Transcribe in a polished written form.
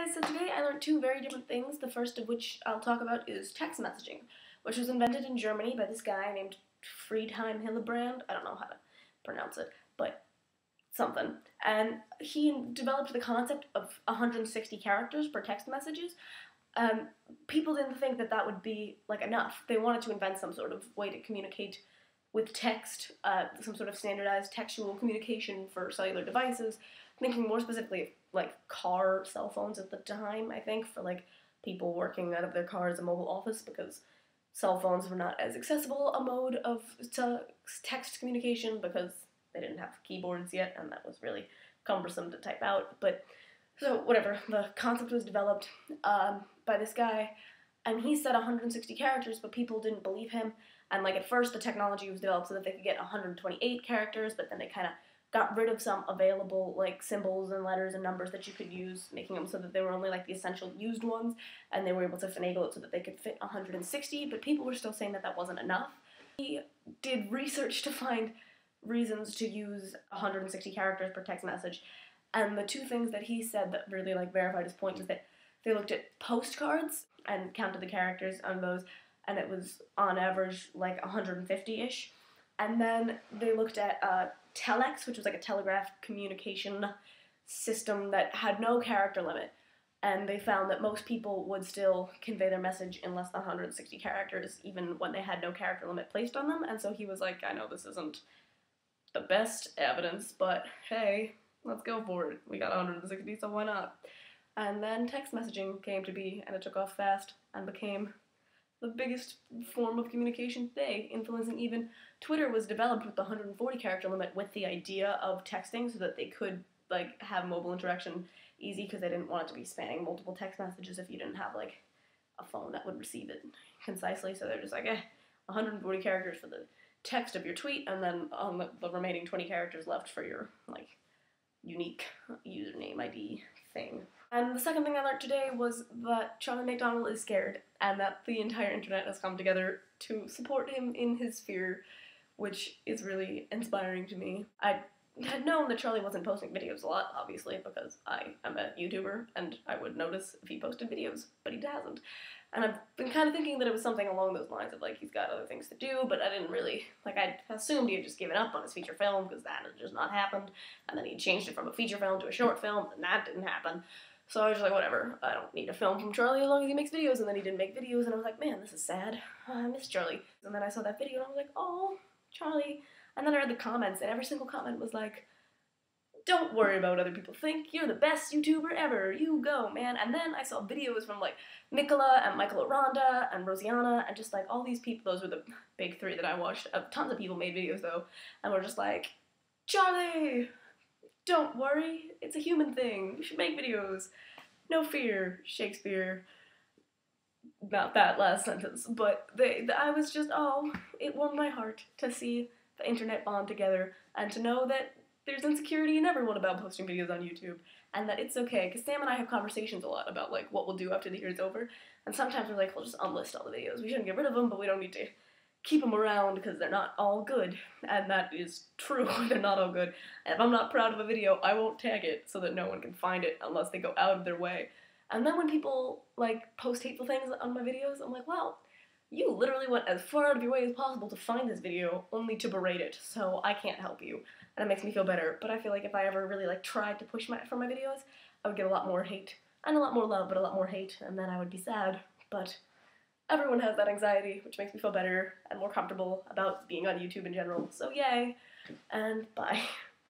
guys, so today I learned two very different things, the first of which I'll talk about is text messaging, which was invented in Germany by this guy named Friedhelm Hillebrand. I don't know how to pronounce it, but something. And he developed the concept of 160 characters per text messages. People didn't think that that would be, enough. They wanted to invent some sort of way to communicate with text, some sort of standardized textual communication for cellular devices, thinking more specifically of, car cell phones at the time, I think, for, people working out of their car as a mobile office, because cell phones were not as accessible a mode of text communication because they didn't have keyboards yet, and that was really cumbersome to type out. But, so, whatever, the concept was developed by this guy, and he said 160 characters, but people didn't believe him. And, at first, the technology was developed so that they could get 128 characters, but then they kind of got rid of some available, symbols and letters and numbers that you could use, making them so that they were only, the essential used ones, and they were able to finagle it so that they could fit 160, but people were still saying that that wasn't enough. He did research to find reasons to use 160 characters per text message, and the two things that he said that really, verified his point was that they looked at postcards and counted the characters on those, and it was, on average, 150-ish. And then they looked at telex, which was a telegraph communication system that had no character limit. And they found that most people would still convey their message in less than 160 characters, even when they had no character limit placed on them. And so he was like, I know this isn't the best evidence, but hey, let's go for it. We got 160, so why not? And then text messaging came to be, and it took off fast and became the biggest form of communication today, influencing even Twitter was developed with the 140 character limit with the idea of texting so that they could, have mobile interaction easy, because they didn't want it to be spanning multiple text messages if you didn't have, a phone that would receive it concisely. So they're just 140 characters for the text of your tweet, and then the remaining 20 characters left for your, unique username ID thing. And the second thing I learned today was that Charlie McDonnell is scared, and that the entire internet has come together to support him in his fear, which is really inspiring to me. I had known that Charlie wasn't posting videos a lot, obviously, because I am a YouTuber, and I would notice if he posted videos, but he hasn't. And I've been kind of thinking that it was something along those lines of, he's got other things to do, but I didn't really, I assumed he had just given up on his feature film, because that had just not happened, and then he changed it from a feature film to a short film, and that didn't happen. So I was just whatever, I don't need a film from Charlie as long as he makes videos, and then he didn't make videos, and I was like, man, this is sad. I miss Charlie. And then I saw that video, and I was like, oh, Charlie. And then I read the comments, and every single comment was like, don't worry about what other people think, you're the best YouTuber ever, you go, man. And then I saw videos from, Nicola, and Michael Aranda, and Rosianna, and just, all these people. Those were the big three that I watched. Tons of people made videos, though, and were just like, Charlie! Don't worry, it's a human thing. You should make videos. No fear, Shakespeare. Not that last sentence, but I was just, it warmed my heart to see the internet bond together, and to know that there's insecurity in everyone about posting videos on YouTube, and that it's okay, because Sam and I have conversations a lot about, what we'll do after the year is over, and sometimes we're like, we'll just unlist all the videos. We shouldn't get rid of them, but we don't need to keep them around because they're not all good, and that is true. They're not all good. And if I'm not proud of a video, I won't tag it so that no one can find it unless they go out of their way. And then when people, post hateful things on my videos, I'm like, wow, you literally went as far out of your way as possible to find this video only to berate it, so I can't help you. And it makes me feel better, but I feel like if I ever really, tried to push for my videos, I would get a lot more hate. And a lot more love, but a lot more hate, and then I would be sad. But everyone has that anxiety, which makes me feel better and more comfortable about being on YouTube in general. So yay, and bye.